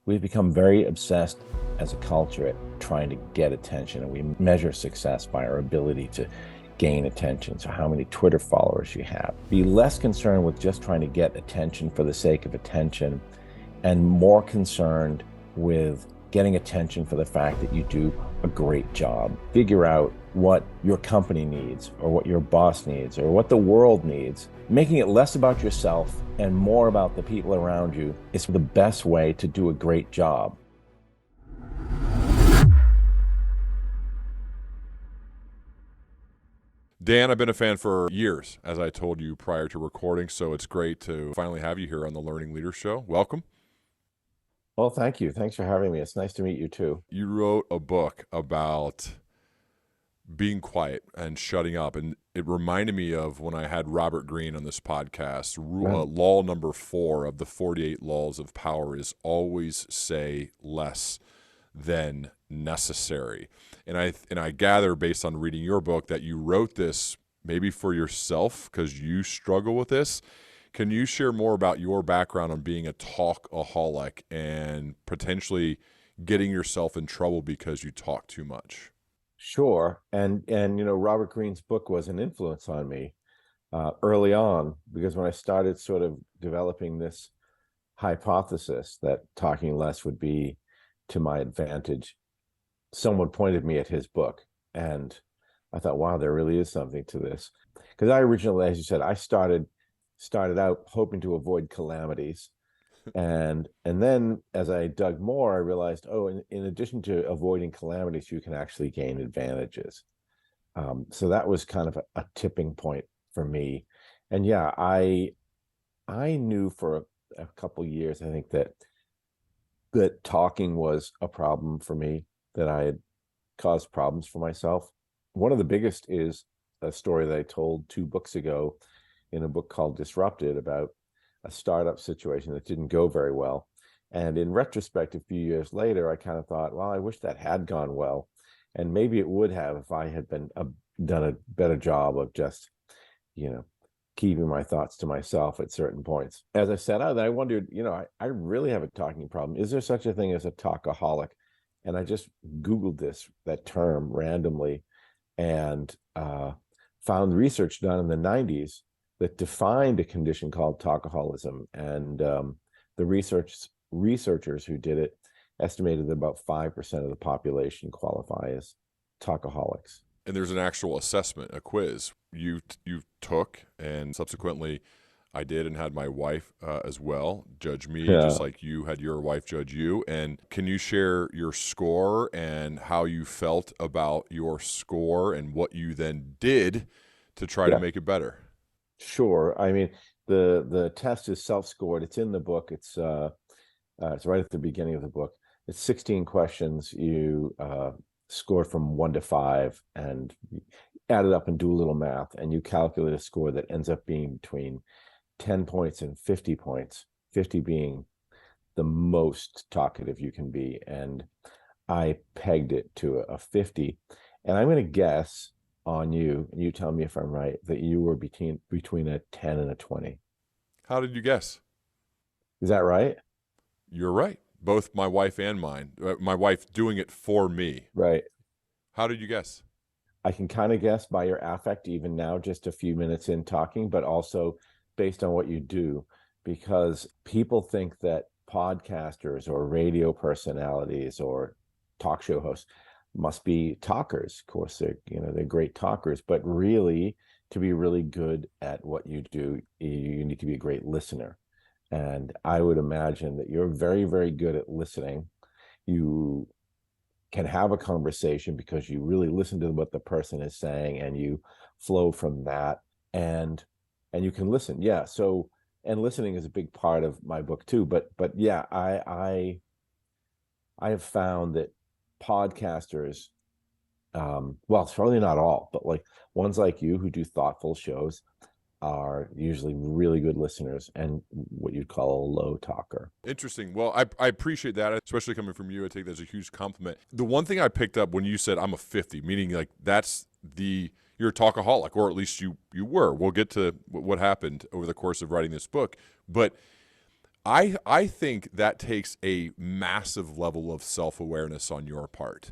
We've become very obsessed as a culture at trying to get attention, and we measure success by our ability to gain attention. So, how many Twitter followers you have. Be less concerned with just trying to get attention for the sake of attention, and more concerned with getting attention for the fact that you do a great job. Figure out what your company needs, or what your boss needs, or what the world needs. Making it less about yourself and more about the people around you is the best way to do a great job. Dan, I've been a fan for years, as I told you prior to recording, so it's great to finally have you here on the Learning Leaders Show. Welcome. Well, thank you. Thanks for having me. It's nice to meet you too. You wrote a book about being quiet and shutting up, and it reminded me of when I had Robert Greene on this podcast. Law number 4 of the 48 laws of power is always say less than necessary. And I gather, based on reading your book, that you wrote this maybe for yourself because you struggle with this. Can you share more about your background on being a talkaholic and potentially getting yourself in trouble because you talk too much? Sure. And Robert Greene's book was an influence on me early on, because when I started sort of developing this hypothesis that talking less would be to my advantage, someone pointed me at his book, and I thought, wow, there really is something to this. Because I originally, as you said, I started out hoping to avoid calamities. And then as I dug more, I realized, oh, in addition to avoiding calamities, you can actually gain advantages. So that was kind of a tipping point for me. And yeah, I knew for a couple years, I think, that talking was a problem for me, that I had caused problems for myself. One of the biggest is a story that I told 2 books ago in a book called Disrupted, about a startup situation that didn't go very well. And in retrospect, a few years later, I kind of thought, well, I wish that had gone well. And maybe it would have if I had done a better job of just, keeping my thoughts to myself at certain points. As I set out, I wondered, I really have a talking problem. Is there such a thing as a talkaholic? And I just Googled that term randomly, and found research done in the 90s that defined a condition called talkaholism. And the researchers who did it estimated that about 5% of the population qualify as talkaholics. And there's an actual assessment, a quiz you took, and subsequently I did, and had my wife as well judge me, Yeah. just like you had your wife judge you. And can you share your score and how you felt about your score and what you then did to try to Yeah, make it better? sure. I mean, the test is self-scored. It's in the book. It's right at the beginning of the book. It's 16 questions. You score from 1 to 5, and add it up and do a little math, and you calculate a score that ends up being between 10 points and 50 points, 50 being the most talkative you can be. And I pegged it to a 50. And I'm going to guess on you, and you tell me if I'm right, that you were between a 10 and a 20. How did you guess? Is that right? You're right. Both my wife and mine. My wife doing it for me. Right. How did you guess? I can kind of guess by your affect even now, just a few minutes in talking, but also based on what you do, because people think that podcasters or radio personalities or talk show hosts must be talkers. Of course, they're great talkers, but really, to be really good at what you do, you need to be a great listener. And I would imagine that you're very, very good at listening. You can have a conversation because you really listen to what the person is saying, and you flow from that, and you can listen. Yeah. So, and listening is a big part of my book too. But yeah, I have found that podcasters, well, it's probably not all, but like ones like you who do thoughtful shows, are usually really good listeners and what you'd call a low talker. Interesting. Well, I appreciate that, especially coming from you. I take that as a huge compliment. The one thing I picked up when you said I'm a 50, meaning like you're a talkaholic, or at least you were. We'll get to what happened over the course of writing this book. But I think that takes a massive level of self-awareness on your part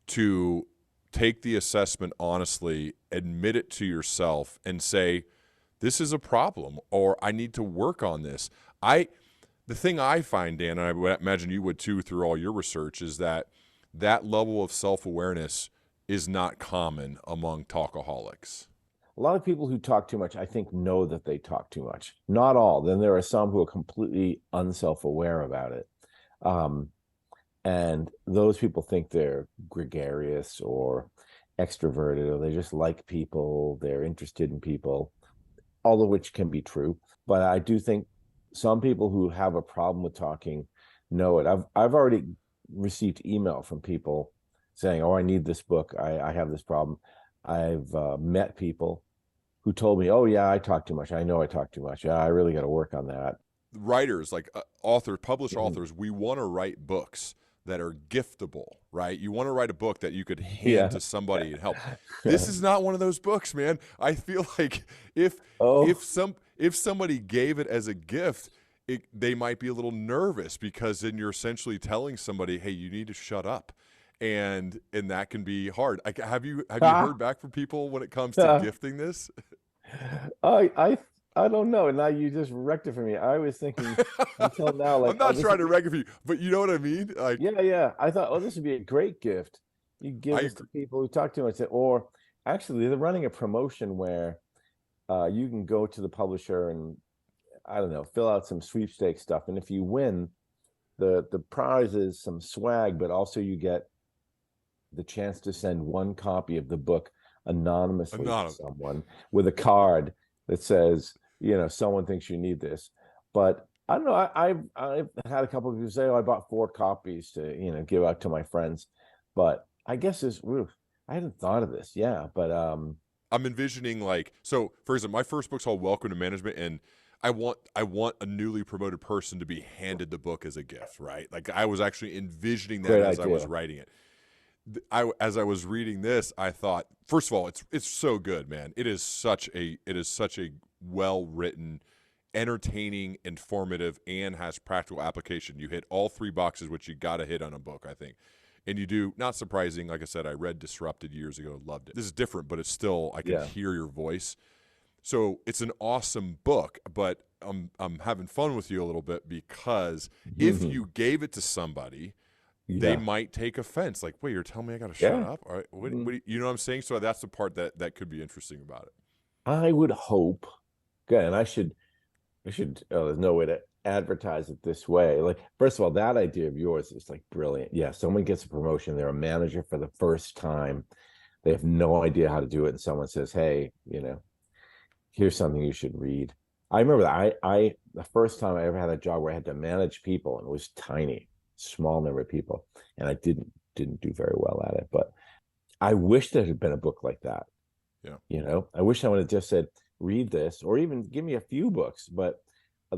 to take the assessment honestly, admit it to yourself, and say, this is a problem, or I need to work on this. The thing I find, Dan, and I would imagine you would too through all your research, is that that level of self-awareness is not common among talkaholics. A lot of people who talk too much, I think, know that they talk too much. Not all. Then there are some who are completely unself-aware about it. Um, and those people think they're gregarious or extroverted, or they just like people, they're interested in people, all of which can be true. But I do think some people who have a problem with talking know it. I've already received email from people saying, "Oh, I need this book. I have this problem." I've met people who told me, "Oh yeah, I talk too much. I know I talk too much. Yeah, I really got to work on that." Writers, like authors, published Mhm. authors, we want to write books that are giftable, right? You want to write a book that you could hand Yeah. to somebody and help. This is not one of those books, man. I feel like Oh, if somebody gave it as a gift, they might be a little nervous, because then you're essentially telling somebody, "Hey, you need to shut up," and that can be hard. Like, have you heard back from people when it comes to gifting this? I I I don't know. Now you just wrecked it for me. I was thinking until now, like, I'm oh, not this would trying to be, wreck it for you, but you know what I mean. Like, yeah, yeah. I thought, oh, this would be a great gift. You give I this to agree. people who talk too much, or actually, they're running a promotion where you can go to the publisher and, I don't know, fill out some sweepstakes stuff, and if you win, the prize is some swag, but also you get the chance to send one copy of the book anonymously to Anonymous. someone with a card that says, someone thinks you need this. But I don't know. I've had a couple of people say, "Oh, I bought 4 copies to give out to my friends," but I guess I hadn't thought of this. Yeah, but I'm envisioning, like, so for example, my first book's called Welcome to Management, and I want a newly promoted person to be handed the book as a gift, right? Like, I was actually envisioning that great as I was idea. writing it. As I was reading this, I thought, first of all, it's so good, man. It is such a well written, entertaining, informative, and has practical application. You hit all 3 boxes, which you got to hit on a book, I think. And you do. Not surprising. Like I said, I read Disrupted years ago, loved it. This is different, but it's still, I can Yeah. hear your voice. So it's an awesome book, but I'm having fun with you a little bit, because if you gave it to somebody, they Yeah. might take offense. Like, wait, you're telling me I got to shut Yeah. up? All right, Mm. you know what I'm saying? So that's the part that could be interesting about it. I would hope. Good. And I should, oh, there's no way to advertise it this way. Like, first of all, that idea of yours is like brilliant. Yeah, someone gets a promotion, they're a manager for the first time, they have no idea how to do it, and someone says, "Hey, here's something you should read." I remember that I the first time I ever had a job where I had to manage people, and it was tiny, small number of people, and I didn't do very well at it. But I wish there had been a book like that. Yeah. I wish I would have just said, "Read this," or even give me a few books, but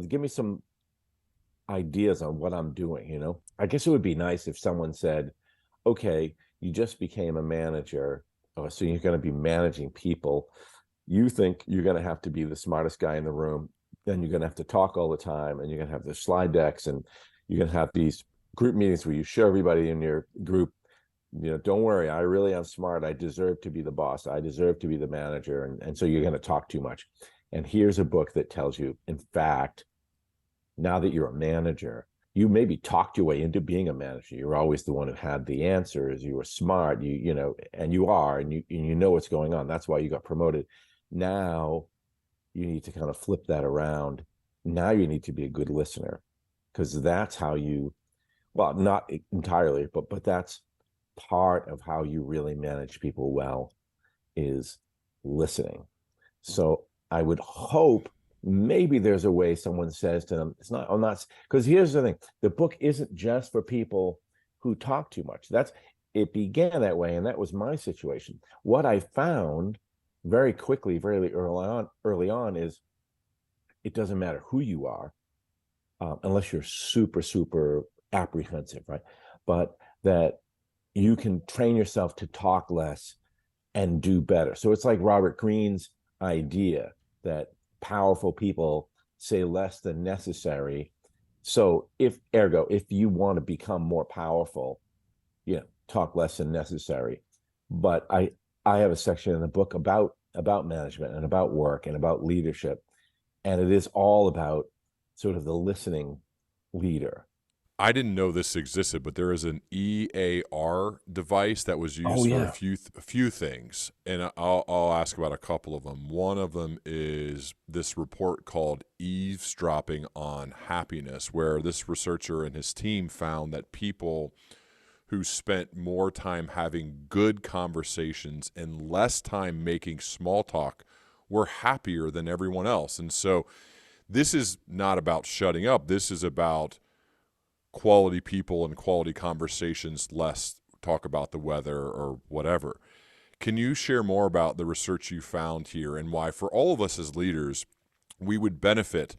give me some ideas on what I'm doing. I guess it would be nice if someone said, "Okay, you just became a manager, so you're going to be managing people. You think you're going to have to be the smartest guy in the room, then you're going to have to talk all the time, and you're going to have the slide decks, and you're going to have these group meetings where you show everybody in your group, don't worry, I really am smart. I deserve to be the boss. I deserve to be the manager, and so you're going to talk too much. And here's a book that tells you, in fact, now that you're a manager, you maybe talked your way into being a manager. You're always the one who had the answers. You were smart, and you are, and you know what's going on. That's why you got promoted. Now you need to kind of flip that around. Now you need to be a good listener, because that's how you, well, not entirely, but that's part of how you really manage people well, is listening. So I would hope maybe there's a way someone says to them, I'm not, because here's the thing, the book isn't just for people who talk too much. It began that way, and that was my situation. What I found very quickly, very early on, is it doesn't matter who you are, unless you're super, super apprehensive, right? But that you can train yourself to talk less and do better. So it's like Robert Greene's idea that powerful people say less than necessary So if you want to become more powerful, talk less than necessary. But I have a section in the book about management and about work and about leadership, and it is all about sort of the listening leader. I didn't know this existed, but there is an EAR device that was Oh used for yeah, a few things, and I'll ask about a couple of them. One of them is this report called "Eavesdropping on Happiness," where this researcher and his team found that people who spent more time having good conversations and less time making small talk were happier than everyone else. And so, this is not about shutting up. This is about quality people and quality conversations, less talk about the weather or whatever. Can you share more about the research you found here and why, for all of us as leaders, we would benefit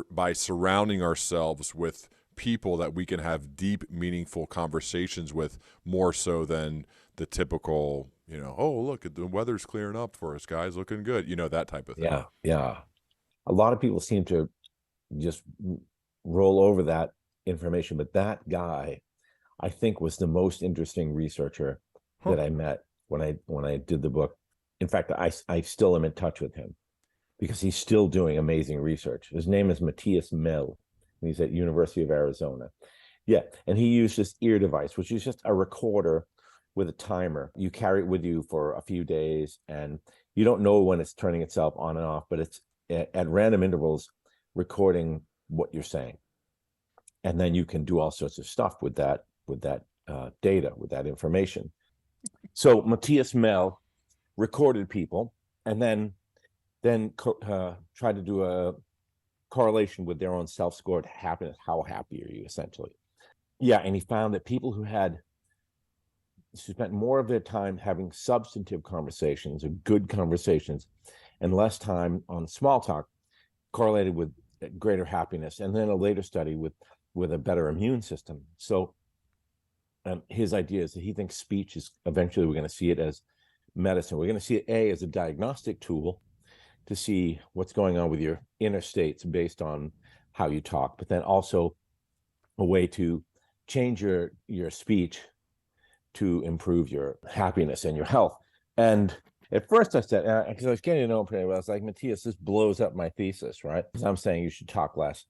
by surrounding ourselves with people that we can have deep, meaningful conversations with, more so than the typical, oh, look, the weather's clearing up for us, guys, looking good, that type of thing. yeah, yeah. A lot of people seem to just roll over that information, but that guy, I think, was the most interesting researcher Huh. that I met when I did the book. In fact, I still am in touch with him because he's still doing amazing research. His name is Matthias Mell, and he's at University of Arizona. Yeah, and he used this ear device, which is just a recorder with a timer. You carry it with you for a few days, and you don't know when it's turning itself on and off, but it's at random intervals recording what you're saying, and then you can do all sorts of stuff with that data, with that information. So Matthias Mell recorded people, and then tried to do a correlation with their own self-scored happiness. How happy are you, essentially? Yeah, and he found that people who had spent more of their time having substantive conversations or good conversations and less time on small talk correlated with greater happiness, and then a later study with a better immune system. So his idea is that he thinks speech is eventually, we're going to see it as medicine. We're going to see it as a diagnostic tool to see what's going on with your inner states based on how you talk, but then also a way to change your speech to improve your happiness and your health. And at first I said, because I was getting to know him pretty well, I was like, Matthias, this blows up my thesis, right? Because I'm saying you should talk less.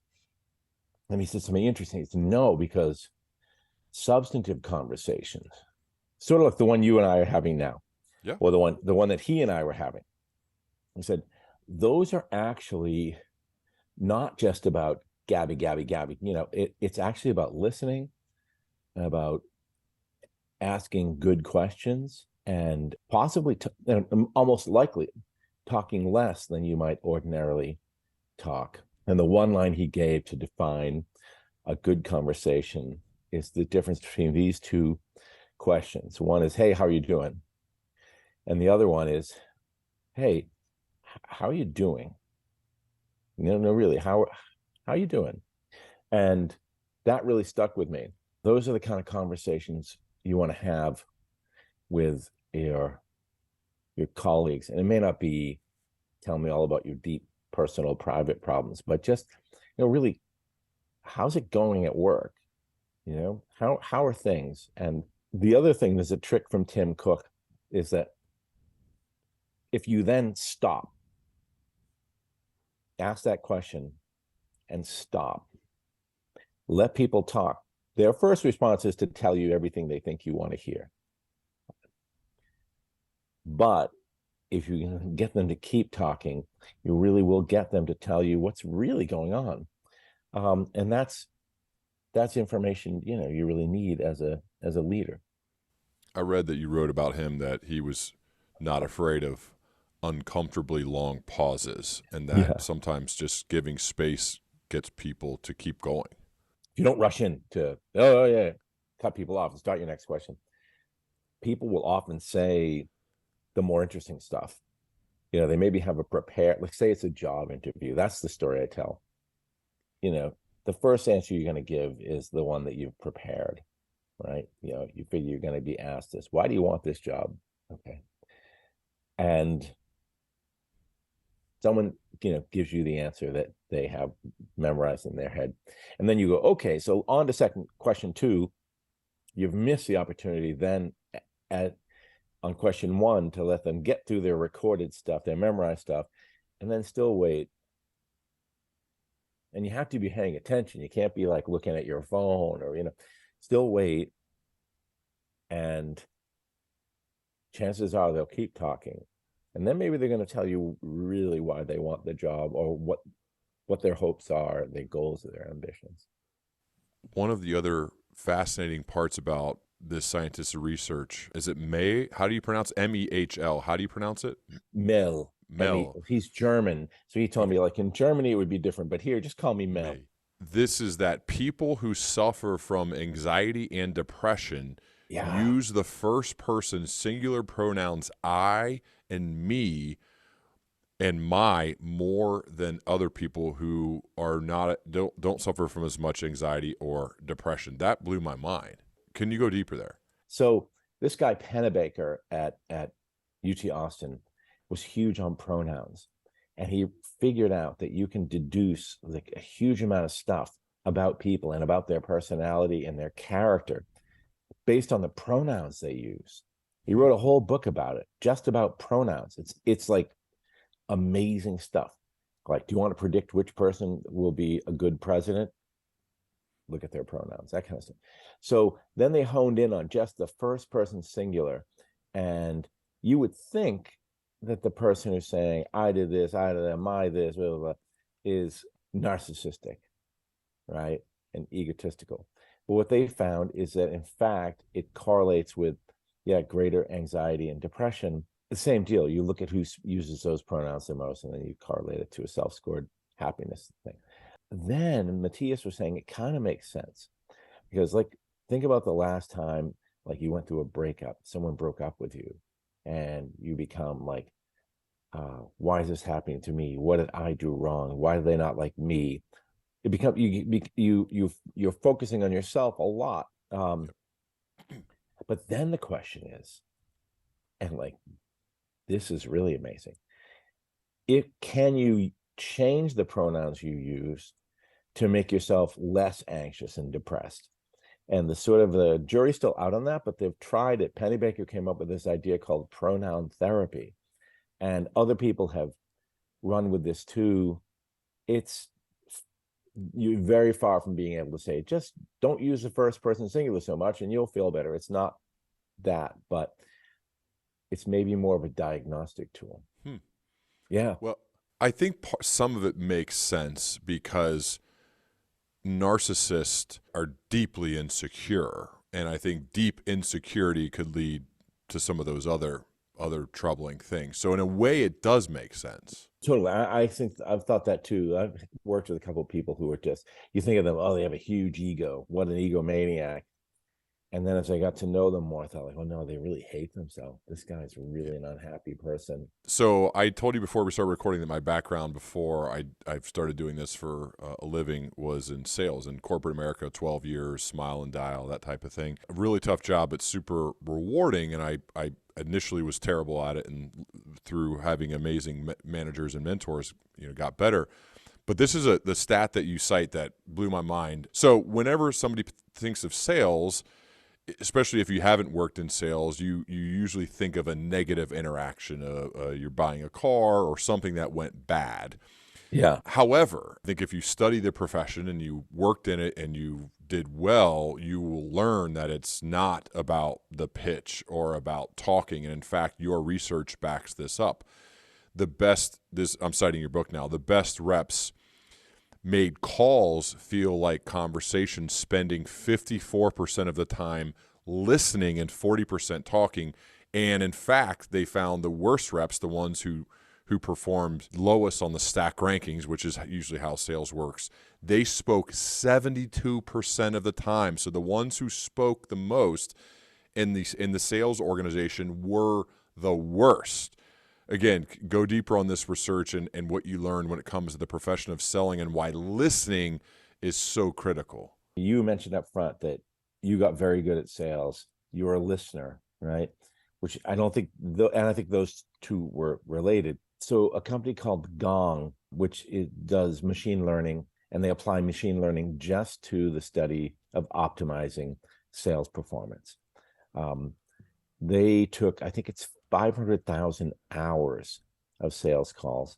And he said something interesting. He said, no, because substantive conversations, sort of like the one you and I are having now, Yeah. or the one that he and I were having. He said, those are actually not just about gabby, gabby, gabby. It's actually about listening, about asking good questions, and possibly, almost likely, talking less than you might ordinarily talk. And the one line he gave to define a good conversation is the difference between these two questions. One is, hey, how are you doing? And the other one is, hey, how are you doing? No, really, how are you doing? And that really stuck with me. Those are the kind of conversations you want to have with your colleagues. And it may not be tell me all about your deep personal private problems, but just, really, how's it going at work? How are things? And the other thing, there's a trick from Tim Cook, is that if you then stop, ask that question and stop, let people talk. Their first response is to tell you everything they think you want to hear. But if you can get them to keep talking, you really will get them to tell you what's really going on. And that's information, you really need as a leader. I read that you wrote about him that he was not afraid of uncomfortably long pauses, and that Yeah. sometimes just giving space gets people to keep going. If you don't rush in to, oh yeah, cut people off and start your next question, people will often say the more interesting stuff. They maybe have a prepared, like, say it's a job interview. That's the story I tell. The first answer you're going to give is the one that you've prepared, right? You figure you're going to be asked this. Why do you want this job? Okay. And someone gives you the answer that they have memorized in their head. And then you go, okay, so on to second question 2. You've missed the opportunity then on question 1 to let them get through their recorded stuff, their memorized stuff, and then still wait. And you have to be paying attention. You can't be like looking at your phone or, still wait. And chances are they'll keep talking. And then maybe they're going to tell you really why they want the job, or what their hopes are, their goals, or their ambitions. One of the other fascinating parts about this scientist's research is it May. How do you pronounce Mehl? How do you pronounce it? Mel. Mel. He's German, so he told Okay. me, like, in Germany it would be different, but here just call me Mel. May. This is that people who suffer from anxiety and depression use the first person singular pronouns I and me and my more than other people who are don't suffer from as much anxiety or depression. That blew my mind. Can you go deeper there? So this guy Pennebaker at UT Austin was huge on pronouns, and he figured out that you can deduce like a huge amount of stuff about people and about their personality and their character based on the pronouns they use. He wrote a whole book about it, just about pronouns. It's like amazing stuff. Like, do you want to predict which person will be a good president? Look at their pronouns, that kind of stuff. So then they honed in on just the first person singular, and you would think that the person who's saying I did this, I did that, my this, blah, blah, blah, is narcissistic, right, and egotistical. But what they found is that, in fact, it correlates with greater anxiety and depression. The same deal. You look at who uses those pronouns the most, and then you correlate it to a self-scored happiness thing. Then Matthias was saying it kind of makes sense, because, like, think about the last time, like, you went through a breakup, someone broke up with you, and you become like, why is this happening to me? What did I do wrong? Why do they not like me? It becomes you're focusing on yourself a lot. But then the question is, and like, this is really amazing, can you change the pronouns you use to make yourself less anxious and depressed? And the jury's still out on that, but they've tried it. Pennebaker came up with this idea called pronoun therapy, and other people have run with this too. You're very far from being able to say, just don't use the first person singular so much and you'll feel better. It's not that, but it's maybe more of a diagnostic tool. Yeah. Well, I think some of it makes sense because narcissists are deeply insecure, and I think deep insecurity could lead to some of those other troubling things. So in a way, it does make sense. Totally. I think I've thought that too. I've worked with a couple of people who are just, you think of them, oh, they have a huge ego. What an egomaniac. And then as I got to know them more, I thought, like, oh no, they really hate themselves. This guy's really an unhappy person. So I told you before we started recording that my background before I've started doing this for a living was in sales in corporate America, 12 years, smile and dial, that type of thing. A really tough job, but super rewarding. And I initially was terrible at it, and through having amazing managers and mentors, got better. But this is the stat that you cite that blew my mind. So whenever somebody thinks of sales, especially if you haven't worked in sales, you usually think of a negative interaction. You're buying a car or something that went bad. Yeah. However, I think if you study the profession and you worked in it and you did well, you will learn that it's not about the pitch or about talking. And in fact, your research backs this up. I'm citing your book now, the best reps made calls feel like conversations, spending 54% of the time listening and 40% talking. And in fact, they found the worst reps, the ones who performed lowest on the stack rankings, which is usually how sales works, they spoke 72% of the time. So the ones who spoke the most in the sales organization were the worst. Again, go deeper on this research and what you learn when it comes to the profession of selling and why listening is so critical. You mentioned up front that you got very good at sales. You were a listener, right? Which I don't think, and I think those two were related. So a company called Gong which it does machine learning, and they apply machine learning just to the study of optimizing sales performance. They took, I think it's 500,000 hours of sales calls,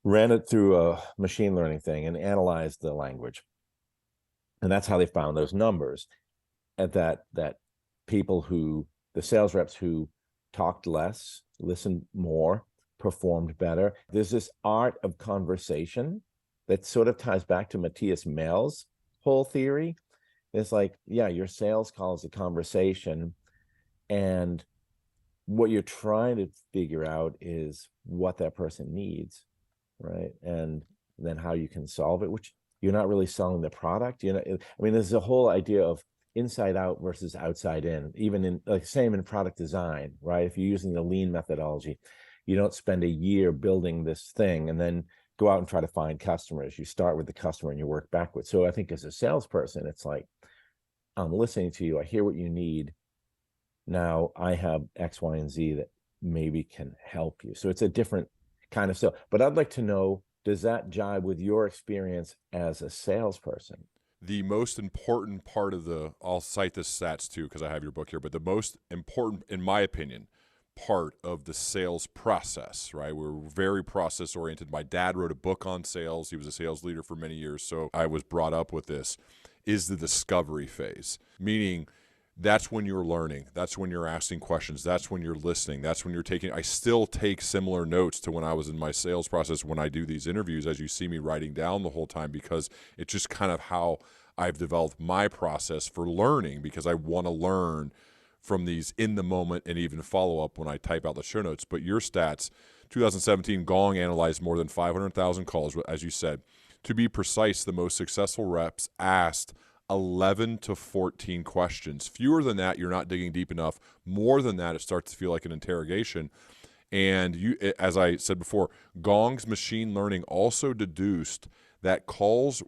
ran it through a machine learning thing, and analyzed the language. And that's how they found those numbers. At that people who, the sales reps who talked less, listened more, performed better. There's this art of conversation that sort of ties back to Matthias Mell's whole theory. It's like, yeah, your sales call is a conversation, and what you're trying to figure out is what that person needs, right? And then how you can solve it, which you're not really selling the product. You know, I mean, there's a whole idea of inside out versus outside in, even in, like, same in product design, right? If you're using the lean methodology, you don't spend a year building this thing and then go out and try to find customers. You start with the customer and you work backwards. So I think as a salesperson, it's like, I'm listening to you, I hear what you need. Now I have X, Y, and Z that maybe can help you. So it's a different kind of sale. But I'd like to know, does that jive with your experience as a salesperson? The most important part of I'll cite the stats too because I have your book here, but the most important, in my opinion, part of the sales process, right? We're very process oriented. My dad wrote a book on sales. He was a sales leader for many years, so I was brought up with this, is the discovery phase, meaning that's when you're learning. That's when you're asking questions. That's when you're listening. That's when you're taking, I still take similar notes to when I was in my sales process when I do these interviews, as you see me writing down the whole time, because it's just kind of how I've developed my process for learning, because I want to learn from these in the moment and even follow up when I type out the show notes. But your stats, 2017, Gong analyzed more than 500,000 calls, as you said. To be precise, the most successful reps asked 11 to 14 questions. Fewer than that, you're not digging deep enough. More than that, it starts to feel like an interrogation. And you, as I said before, Gong's machine learning also deduced that calls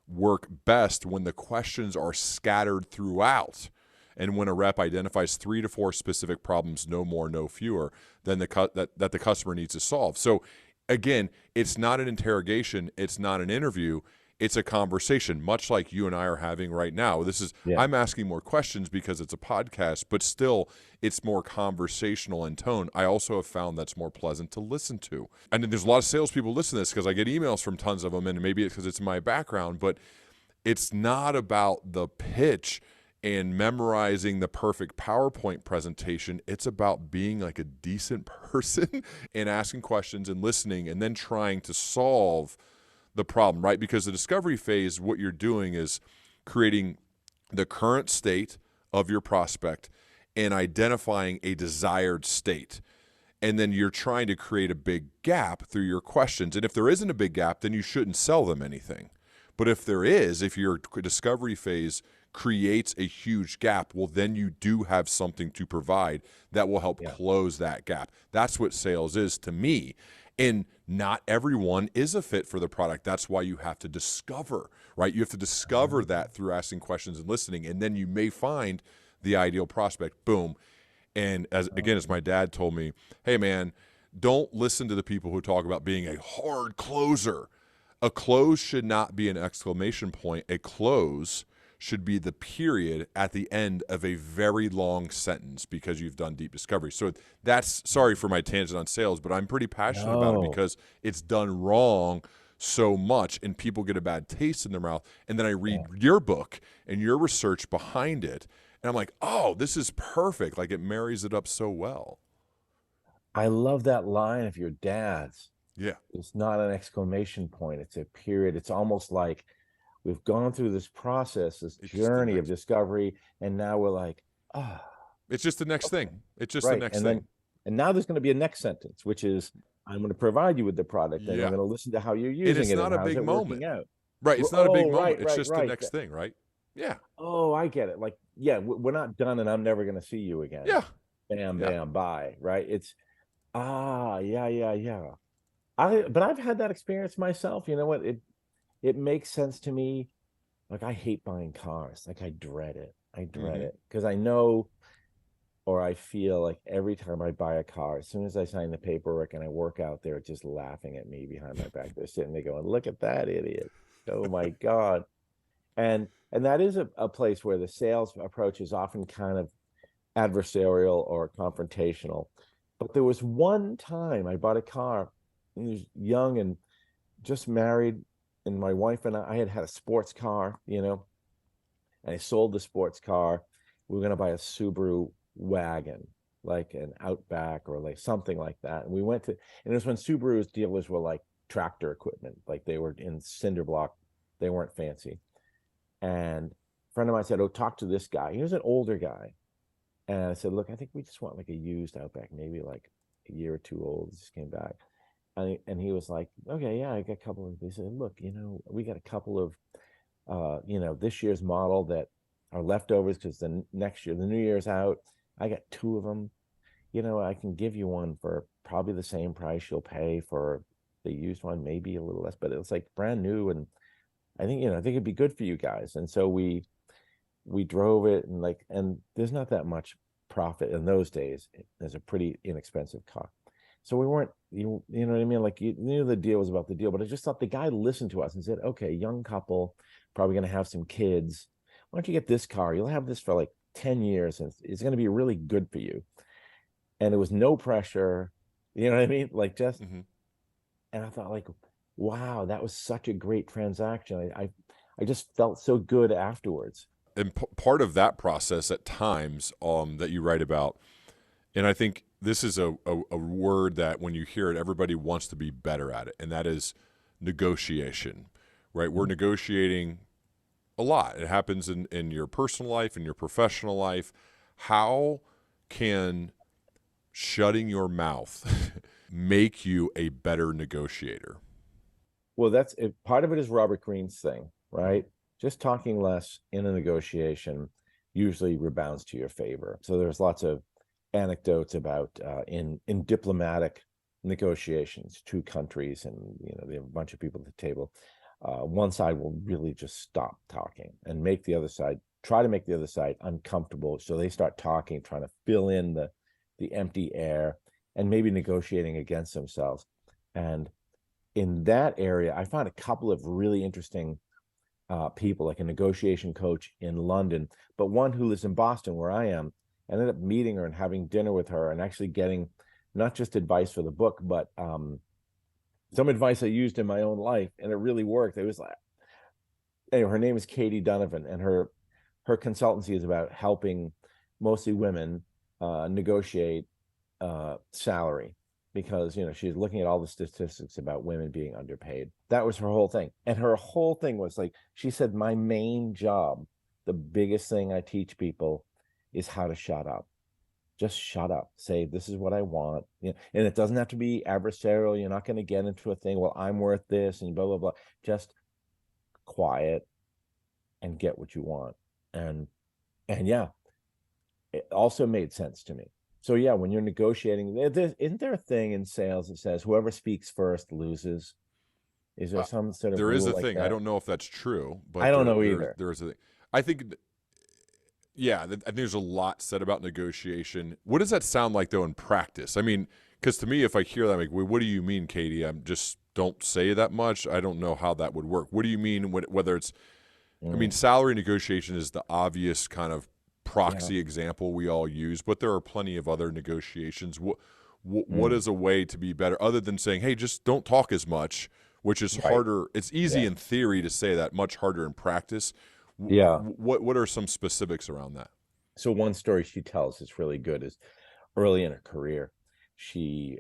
work best when the questions are scattered throughout, and when a rep identifies 3 to 4 specific problems, no more, no fewer, than that the customer needs to solve. So again, it's not an interrogation, it's not an interview, it's a conversation, much like you and I are having right now. Yeah. I'm asking more questions because it's a podcast, but still it's more conversational in tone. I also have found that's more pleasant to listen to. And there's a lot of salespeople listen to this because I get emails from tons of them, and maybe it's because it's my background, but it's not about the pitch and memorizing the perfect PowerPoint presentation. It's about being like a decent person and asking questions and listening and then trying to solve the problem, right? Because the discovery phase, what you're doing is creating the current state of your prospect and identifying a desired state. And then you're trying to create a big gap through your questions. And if there isn't a big gap, then you shouldn't sell them anything. But if there is, if your discovery phase creates a huge gap, well, then you do have something to provide that will help close that gap. That's what sales is to me. And not everyone is a fit for the product. That's why you have to discover, right? You have to discover that through asking questions and listening. And then you may find the ideal prospect. Boom. And as my dad told me, hey, man, don't listen to the people who talk about being a hard closer. A close should not be an exclamation point. A close should be the period at the end of a very long sentence because you've done deep discovery. So that's, sorry for my tangent on sales, but I'm pretty passionate about it because it's done wrong so much and people get a bad taste in their mouth. And then I read your book and your research behind it, and I'm like, oh, this is perfect. Like, it marries it up so well. I love that line of your dad's. Yeah. It's not an exclamation point, it's a period. It's almost like we've gone through this process, this It's just the journey of next, discovery, and now we're like, ah, it's just the next okay, thing. It's just the right. next And thing. then, and now there's going to be a next sentence, which is, I'm going to provide you with the product, and I'm Yeah. going to listen to how you're And using it's it and not a how's big it moment. working out. Right. It's not a big Oh, moment. right, It's right, just the right. next thing, right? Yeah. Oh, I get it. Like, yeah, we're not done, and I'm never going to see you again. Yeah. Bam, Yeah. bam, bye. Right? It's yeah, yeah, yeah. But I've had that experience myself. You know what? It makes sense to me. Like, I hate buying cars. Like, I dread it. I dread Mm-hmm. it because I know or I feel like every time I buy a car, as soon as I sign the paperwork and I work out, they're just laughing at me behind my back. They're sitting there going, "Look at that idiot. Oh my God." And that is a place where the sales approach is often kind of adversarial or confrontational. But there was one time I bought a car. I was young and just married, and my wife and I had had a sports car, and I sold the sports car. We were going to buy a Subaru wagon, like an Outback or like something like that. And we went to, and it was when Subaru's dealers were like tractor equipment, like they were in cinder block. They weren't fancy. And a friend of mine said, "Oh, talk to this guy." He was an older guy. And I said, "Look, I think we just want like a used Outback, maybe like a year or two old." Just came back. And he was like, "Okay, yeah, I got a couple of," he said, "Look, we got a couple of this year's model that are leftovers because the next year, the new year's out. I got two of them. I can give you one for probably the same price you'll pay for the used one, maybe a little less, but it's like brand new. And I think it'd be good for you guys." And so we drove it, and there's not that much profit in those days. There's a pretty inexpensive car. So we weren't, you know what I mean? Like you knew the deal was about the deal, but I just thought the guy listened to us and said, "Okay, young couple, probably going to have some kids. Why don't you get this car? You'll have this for like 10 years and it's going to be really good for you." And it was no pressure. You know what I mean? Like just, Hmm. and I thought like, wow, that was such a great transaction. I just felt so good afterwards. And part of that process at times that you write about, and I think this is a word that when you hear it, everybody wants to be better at it, and that is negotiation, right? We're negotiating a lot. It happens in your personal life, in your professional life. How can shutting your mouth make you a better negotiator? Well, that's it. Part of it is Robert Greene's thing, right? Just talking less in a negotiation usually rebounds to your favor. So there's lots of anecdotes about in diplomatic negotiations, two countries, and they have a bunch of people at the table. One side will really just stop talking and try to make the other side uncomfortable. So they start talking, trying to fill in the empty air, and maybe negotiating against themselves. And in that area, I found a couple of really interesting people, like a negotiation coach in London, but one who lives in Boston, where I am. I ended up meeting her and having dinner with her and actually getting not just advice for the book, but some advice I used in my own life, and it really worked. It was like, anyway, her name is Katie Donovan, and her consultancy is about helping mostly women negotiate salary, because she's looking at all the statistics about women being underpaid. That was her whole thing. And her whole thing was like, she said, "My main job, the biggest thing I teach people is how to shut up. Just shut up. Say, this is what I want." And it doesn't have to be adversarial. You're not going to get into a thing, "Well, I'm worth this," and blah, blah, blah. Just quiet and get what you want. And yeah, it also made sense to me. So yeah, when you're negotiating, isn't there a thing in sales that says whoever speaks first loses? Is there Uh, some sort of there is rule a like thing. I that? don't know if that's true, I but don't there know there either. there is a thing. I think, yeah, I think there's a lot said about negotiation. What does that sound like though in practice? I mean, because to me, if I hear that, I'm like, well, what do you mean, Katie? I'm just don't say that much. I don't know how that would work. What do you mean? Whether it's, I mean, Mm, salary negotiation is the obvious kind of yeah. proxy example we all use, but there are plenty of other negotiations. What Mm, is a way to be better other than saying, hey, just don't talk as much, which is right. harder. It's easy Yeah. in theory to say that, much harder in practice. Yeah. What are some specifics around that? So one story she tells is really good is early in her career, she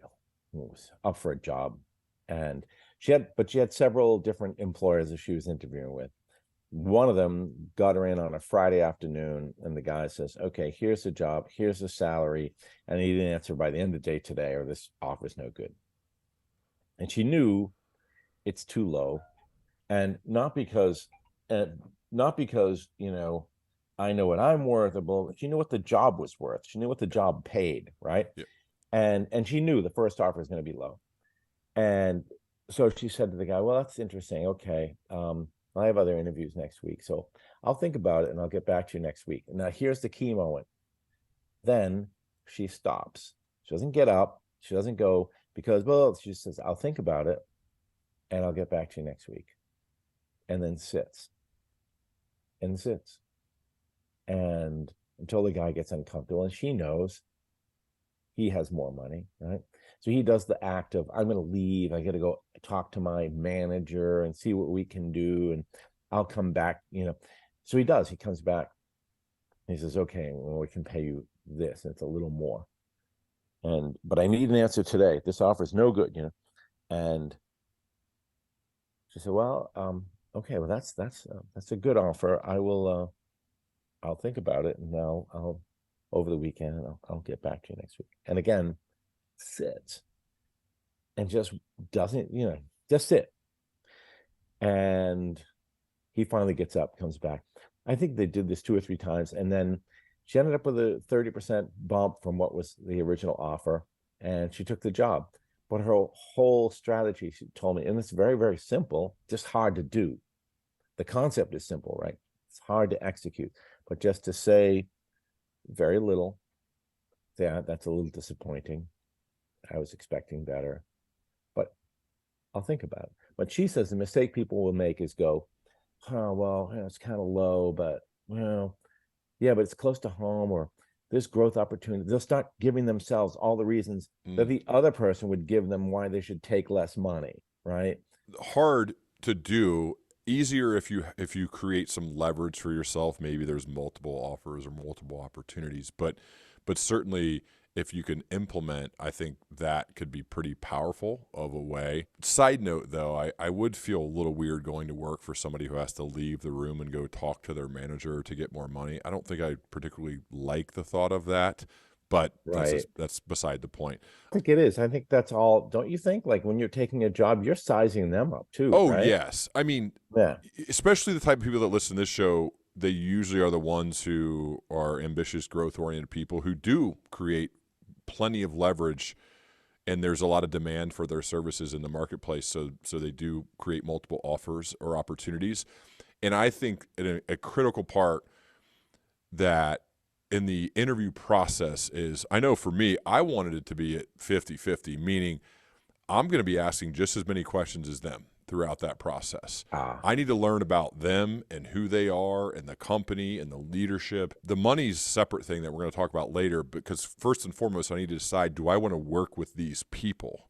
was up for a job, and she had several different employers that she was interviewing with. One of them got her in on a Friday afternoon, and the guy says, "Okay, here's the job, here's the salary," and he didn't answer by the end of the day today, or this offer's no good. And she knew it's too low, and not because I know what I'm worth, but she knew what the job was worth. She knew what the job paid, right? Yeah. And she knew the first offer is going to be low. And so she said to the guy, "Well, that's interesting. Okay. I have other interviews next week. So I'll think about it and I'll get back to you next week." Now, here's the key moment. Then she stops. She doesn't get up. She doesn't go because, well, she says, I'll think about it and I'll get back to you next week. And then sits and sits. And until the guy gets uncomfortable, and she knows he has more money, right? So he does the act of, I'm going to leave. I got to go talk to my manager and see what we can do. And I'll come back, So he does. He comes back. He says, okay, well, we can pay you this. And it's a little more. But I need an answer today. This offer is no good, And she said, well, okay, well, that's a good offer. I'll think about it, and I'll over the weekend, and I'll get back to you next week. And again, sits and just doesn't, just sit. And he finally gets up, comes back. I think they did this 2 or 3 times, and then she ended up with a 30% bump from what was the original offer, and she took the job. But her whole strategy, she told me, and it's very, very simple, just hard to do. The concept is simple, right? It's hard to execute, but just to say very little, yeah, that's a little disappointing. I was expecting better, but I'll think about it. But she says the mistake people will make is go, oh, well, it's kind of low, but yeah, but it's close to home, or there's growth opportunity. They'll start giving themselves all the reasons that the other person would give them why they should take less money, right? Hard to do. Easier if you create some leverage for yourself. Maybe there's multiple offers or multiple opportunities, but certainly if you can implement, I think that could be pretty powerful of a way. Side note, though, I would feel a little weird going to work for somebody who has to leave the room and go talk to their manager to get more money. I don't think I particularly like the thought of that, but Right. that's beside the point. I think it is. I think that's all. Don't you think? Like when you're taking a job, you're sizing them up too, Oh, right? yes. I mean, Yeah. especially the type of people that listen to this show, they usually are the ones who are ambitious, growth-oriented people who do create plenty of leverage, and there's a lot of demand for their services in the marketplace. So they do create multiple offers or opportunities. And I think a critical part that in the interview process is, I know for me, I wanted it to be at 50-50, meaning I'm going to be asking just as many questions as them throughout that process. I need to learn about them and who they are and the company and the leadership. The money's a separate thing that we're going to talk about later, because first and foremost, I need to decide, do I want to work with these people?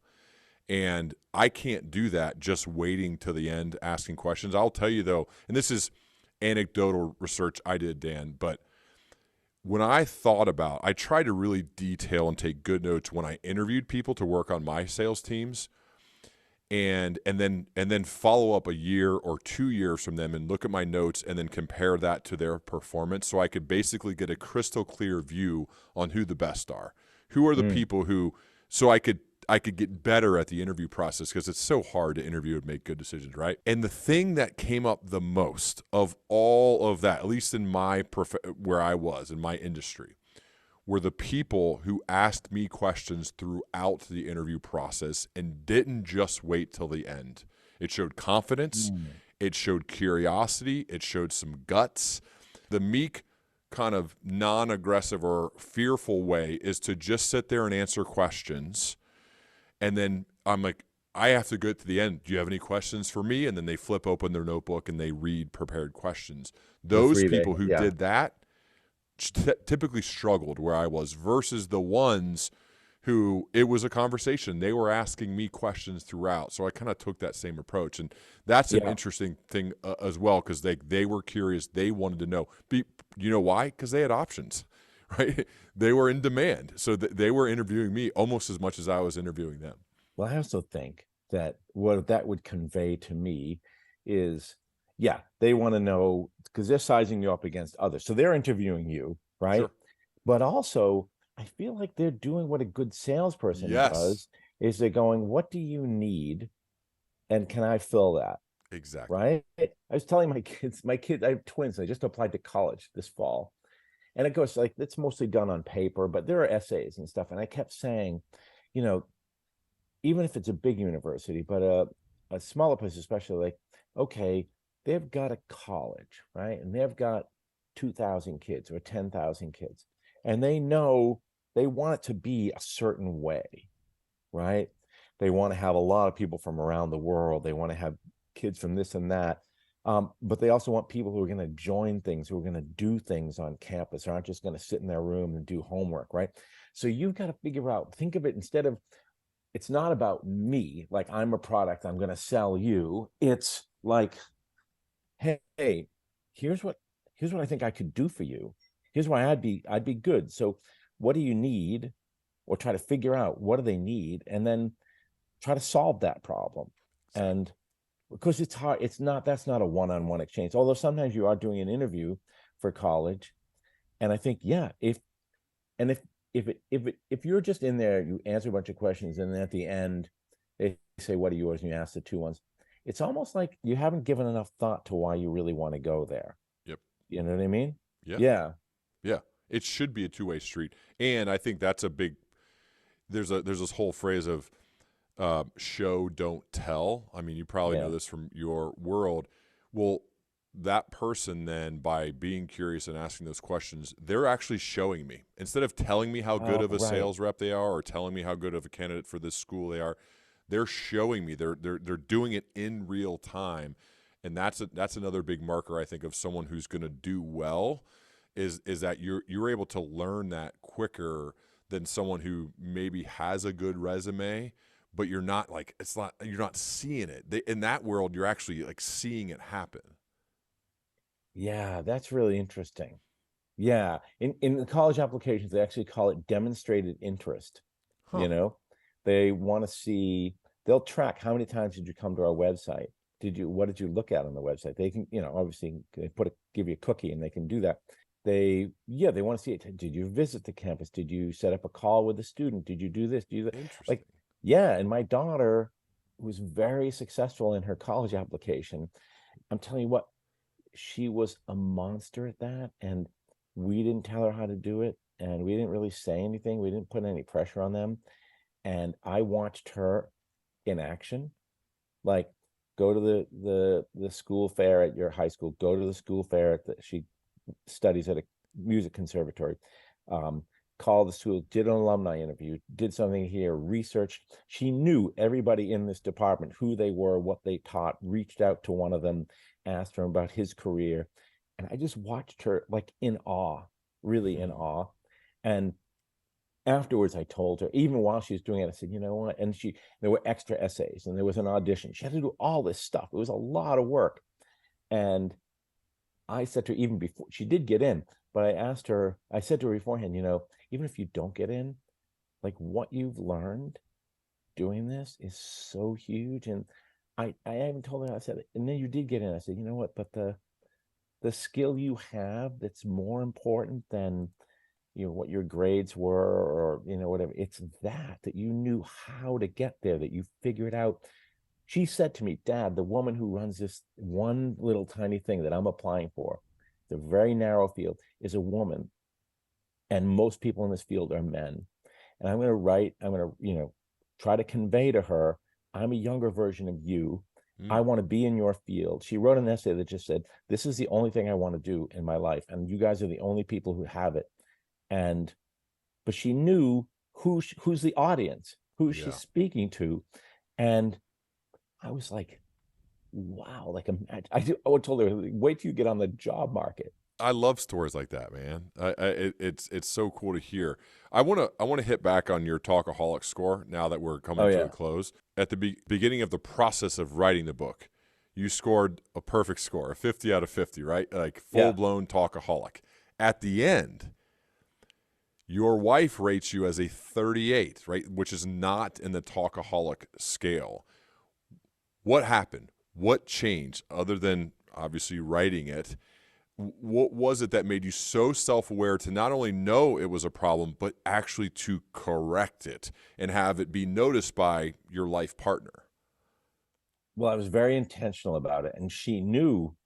And I can't do that just waiting to the end asking questions. I'll tell you, though, and this is anecdotal research I did, Dan, but when I tried to really detail and take good notes when I interviewed people to work on my sales teams, and then follow up a year or 2 years from them and look at my notes and then compare that to their performance, so I could basically get a crystal clear view on who the best are, who are the people who, so I could get better at the interview process, because it's so hard to interview and make good decisions, right? And the thing that came up the most of all of that, at least in my where I was in my industry, were the people who asked me questions throughout the interview process and didn't just wait till the end. It showed confidence, it showed curiosity, it showed some guts. The meek, kind of non-aggressive or fearful way is to just sit there and answer questions. And then I'm like, I have to get to the end. Do you have any questions for me? And then they flip open their notebook and they read prepared questions. Those people who did that typically struggled where I was, versus the ones who it was a conversation. They were asking me questions throughout. So I kind of took that same approach. And that's an interesting thing as well, because they were curious. They wanted to know. You know why? Because they had options, right? They were in demand. So they were interviewing me almost as much as I was interviewing them. Well, I also think that what that would convey to me is, yeah, they want to know, because they're sizing you up against others. So they're interviewing you, right? Sure. But also, I feel like they're doing what a good salesperson Yes. does, is they're going, what do you need? And can I fill that? Exactly. Right? I was telling my kids, I have twins. I just applied to college this fall. And it goes like, it's mostly done on paper, but there are essays and stuff. And I kept saying, even if it's a big university, but a smaller place, especially, like, okay, they've got a college, right? And they've got 2,000 kids or 10,000 kids. And they know they want it to be a certain way, right? They want to have a lot of people from around the world. They want to have kids from this and that. But they also want people who are going to join things, who are going to do things on campus, who aren't just going to sit in their room and do homework, right? So you've got to figure out, think of it instead of, it's not about me, like I'm a product, I'm going to sell you. It's like, hey, here's what I think I could do for you. Here's why I'd be good. So what do you need? Or try to figure out what do they need and then try to solve that problem. Exactly. And because it's hard, that's not a one-on-one exchange. Although sometimes you are doing an interview for college. And I think, yeah, and if you're just in there, you answer a bunch of questions, and then at the end they say, what are yours? And you ask the two ones. It's almost like you haven't given enough thought to why you really want to go there. Yep. You know what I mean? Yeah. Yeah. Yeah. It should be a two-way street. And I think that's a big, there's this whole phrase of show, don't tell. I mean, you probably Yeah. know this from your world. Well, that person then, by being curious and asking those questions, they're actually showing me. Instead of telling me how good Oh, of a right. sales rep they are or telling me how good of a candidate for this school they are, they're showing me. They're doing it in real time. And that's another big marker, I think, of someone who's going to do well is that you're able to learn that quicker than someone who maybe has a good resume, but you're not like, you're not seeing it. In that world, you're actually like seeing it happen. Yeah, that's really interesting. Yeah, in the college applications, they actually call it demonstrated interest. Huh. You know, they want to see, they'll track how many times did you come to our website? What did you look at on the website? They can, obviously they give you a cookie and they can do that. Yeah, they want to see it. Did you visit the campus? Did you set up a call with a student? Did you do this? Do you that? Like, Interesting. yeah, and my daughter was very successful in her college application. I'm telling you what, she was a monster at that, and we didn't tell her how to do it, and we didn't really say anything. We didn't put any pressure on them, and I watched her in action. Like, go to the school fair at your high school, go to the school fair she studies at a music conservatory. um, Called the school, did an alumni interview, did something here, researched. She knew everybody in this department, who they were, what they taught, reached out to one of them, asked her about his career. And I just watched her like in awe, really in Hmm. awe. And afterwards, I told her, even while she was doing it, I said, you know what? And there were extra essays and there was an audition. She had to do all this stuff. It was a lot of work. And I said to her, even before she did get in, but I said to her beforehand, even if you don't get in, like what you've learned doing this is so huge. And I even told her, I said, and then you did get in. I said, you know what, but the skill you have that's more important than what your grades were, or whatever, it's that you knew how to get there, that you figured out. She said to me, Dad, the woman who runs this one little tiny thing that I'm applying for, the very narrow field, is a woman, and most people in this field are men. And I'm going to, try to convey to her, I'm a younger version of you. I Mm. want to be in your field. She wrote an essay that just said, this is the only thing I want to do in my life, and you guys are the only people who have it. And but she knew who's the audience, who she's Yeah. speaking to. And I was like, wow, like I told her, wait till you get on the job market. I love stories like that, man. It's so cool to hear. I wanna hit back on your talkaholic score now that we're Oh coming to a yeah. close. At the beginning of the process of writing the book, you scored a perfect score, a 50 out of 50, right? Like full Yeah. blown talkaholic. At the end, your wife rates you as a 38, right? Which is not in the talkaholic scale. What happened? What changed other than obviously writing it? What was it that made you so self-aware to not only know it was a problem, but actually to correct it and have it be noticed by your life partner? Well, I was very intentional about it, and she knew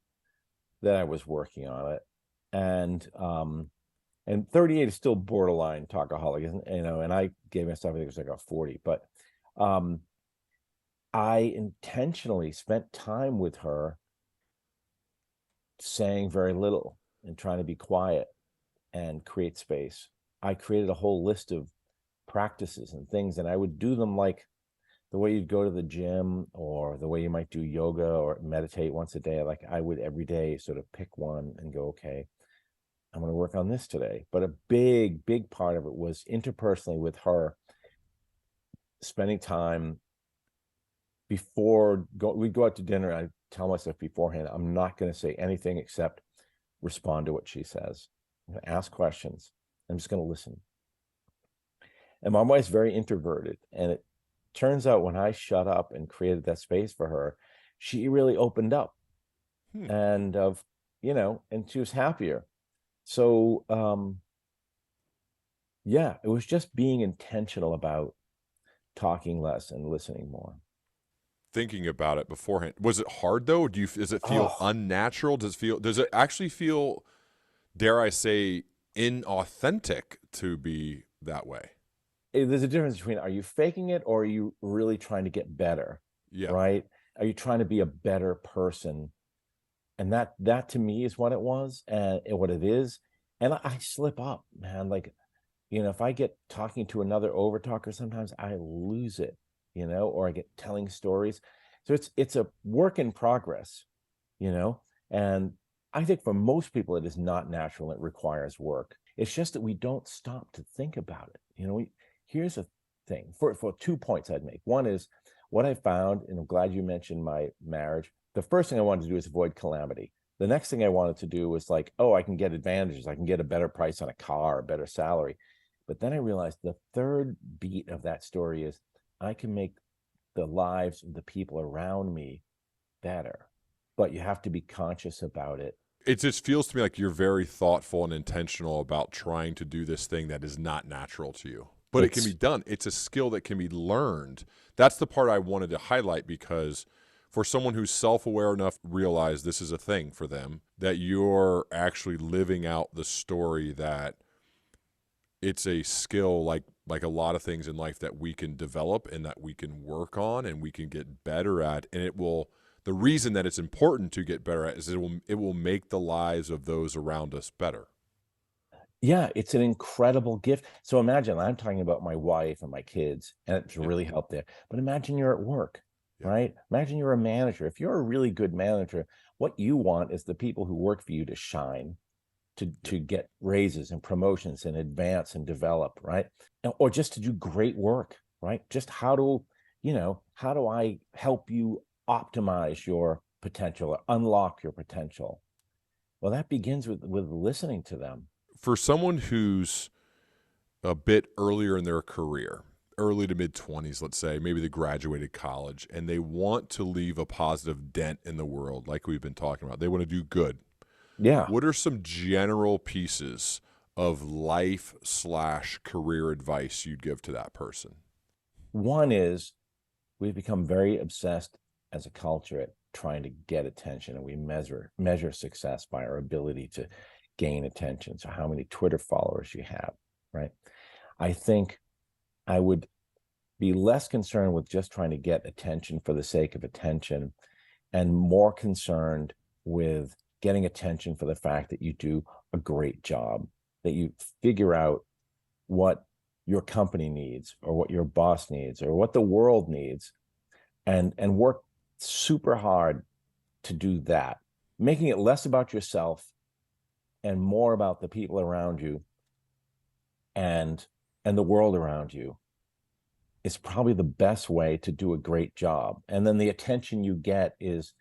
that I was working on it. And 38 is still borderline talkaholic, isn't, and I gave myself, I think it was like a 40. But um I intentionally spent time with her saying very little and trying to be quiet and create space. I created a whole list of practices and things, and I would do them like the way you'd go to the gym or the way you might do yoga or meditate once a day. Like I would every day sort of pick one and go, okay, I'm going to work on this today. But a big, big part of it was interpersonally with her, spending time we'd go out to dinner. I tell myself beforehand, I'm not going to say anything except respond to what she says. I'm going to ask questions. I'm just going to listen. And my wife's very introverted. And it turns out when I shut up and created that space for her, she really opened up Hmm. and and she was happier. So yeah, it was just being intentional about talking less and listening more. Thinking about it beforehand, was it hard though? Does it feel Oh, unnatural? Does it actually feel, dare I say, inauthentic to be that way? there's a difference between, are you faking it or are you really trying to get better, Yeah. right? Are you trying to be a better person? And that to me is what it was and what it is. And I slip up, man. Like, if I get talking to another overtalker, sometimes I lose it, or I get telling stories. So it's a work in progress, you know, and I think for most people it is not natural. It requires work. It's just that we don't stop to think about it. Here's a thing for 2 points I'd make. One is what I found, and I'm glad you mentioned my marriage. The first thing I wanted to do is avoid calamity. The next thing I wanted to do was like, oh, I can get advantages. I can get a better price on a car, a better salary. But then I realized the third beat of that story is I can make the lives of the people around me better, but you have to be conscious about it. It just feels to me like you're very thoughtful and intentional about trying to do this thing that is not natural to you. But it can be It's done. It's a skill that can be learned. That's the part I wanted to highlight, because for someone who's self-aware enough to realize this is a thing for them, that you're actually living out the story that it's a skill, like a lot of things in life, that we can develop and that we can work on and we can get better at. And the reason that it's important to get better at is it will make the lives of those around us better. Yeah, it's an incredible gift. So imagine I'm talking about my wife and my kids, and it's Yeah, really helped there. But imagine you're at work, yeah, right? Imagine you're a manager. If you're a really good manager, what you want is the people who work for you to shine, to yeah. to get raises and promotions and advance and develop, right? Or just to do great work, right? Just how do I help you optimize your potential or unlock your potential? Well, that begins with listening to them. For someone who's a bit earlier in their career, early to mid 20s, let's say, maybe they graduated college and they want to leave a positive dent in the world, like we've been talking about. They want to do good. Yeah. What are some general pieces of life/career advice you'd give to that person? One is we've become very obsessed as a culture at trying to get attention, and we measure success by our ability to gain attention. So how many Twitter followers you have, right? I think I would be less concerned with just trying to get attention for the sake of attention and more concerned with getting attention for the fact that you do a great job, that you figure out what your company needs or what your boss needs or what the world needs, and work super hard to do that, making it less about yourself and more about the people around you and the world around you is probably the best way to do a great job. And then the attention you get is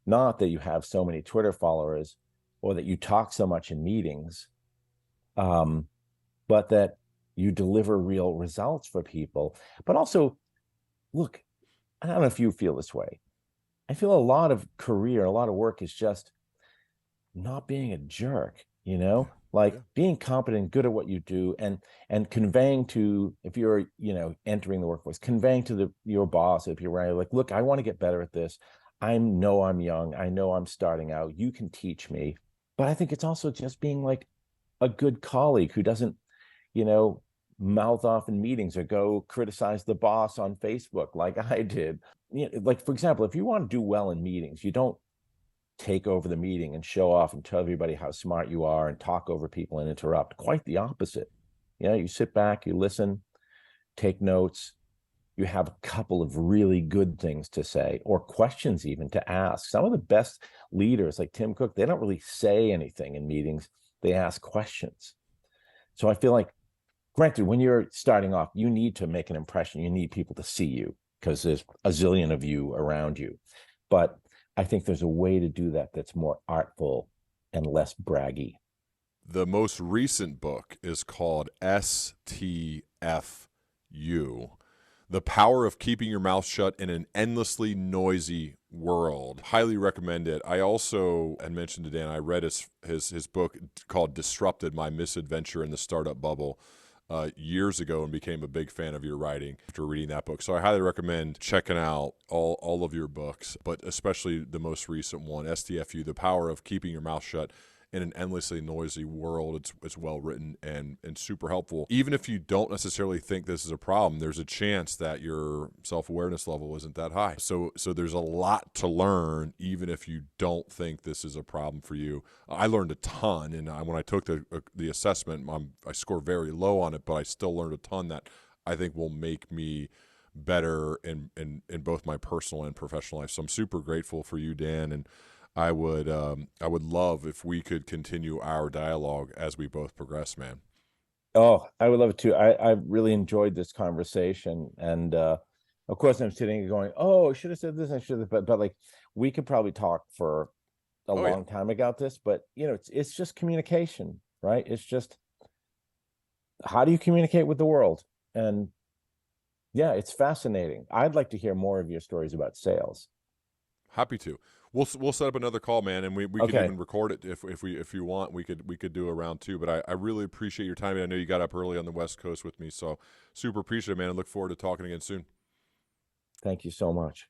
not that you have so many Twitter followers or that you talk so much in meetings, but that you deliver real results for people. But also, look, I don't know if you feel this way. I feel a lot of career, a lot of work is just not being a jerk, Yeah, like yeah, being competent, good at what you do, and conveying to, if you're, entering the workforce, conveying to your boss, if you're right, like, look, I want to get better at this. I'm young. I know I'm starting out. You can teach me. But I think it's also just being like a good colleague who doesn't, you know, mouth off in meetings or go criticize the boss on Facebook like I did. Like, for example, if you want to do well in meetings, you don't take over the meeting and show off and tell everybody how smart you are and talk over people and interrupt. Quite the opposite. You sit back, you listen, take notes, you have a couple of really good things to say or questions even to ask. Some of the best leaders, like Tim Cook, they don't really say anything in meetings. They ask questions. So I feel like, granted, when you're starting off, you need to make an impression. You need people to see you because there's a zillion of you around you. But I think there's a way to do that that's more artful and less braggy. The most recent book is called STFU, The Power of Keeping Your Mouth Shut in an Endlessly Noisy World. Highly recommend it. I also had mentioned to Dan, I read his book called Disrupted, My Misadventure in the Startup Bubble years ago, and became a big fan of your writing after reading that book. So I highly recommend checking out all of your books, but especially the most recent one, STFU, The Power of Keeping Your Mouth Shut in an Endlessly Noisy World. It's well written and super helpful. Even if you don't necessarily think this is a problem, there's a chance that your self-awareness level isn't that high. So there's a lot to learn, even if you don't think this is a problem for you. I learned a ton, and when I took the assessment, I scored very low on it, but I still learned a ton that I think will make me better in both my personal and professional life. So I'm super grateful for you, Dan, and I would love if we could continue our dialogue as we both progress, man. Oh, I would love it too. I really enjoyed this conversation. And of course I'm sitting here going, oh, I should have said this, I should have, but like we could probably talk for a Oh yeah, long time about this, but it's just communication, right? It's just how do you communicate with the world? And yeah, it's fascinating. I'd like to hear more of your stories about sales. happy to. We'll set up another call, man, and we could Okay. even record it if you want. We could do a round two. But I really appreciate your time. I know you got up early on the West Coast with me, so super appreciative, man. I look forward to talking again soon. Thank you so much.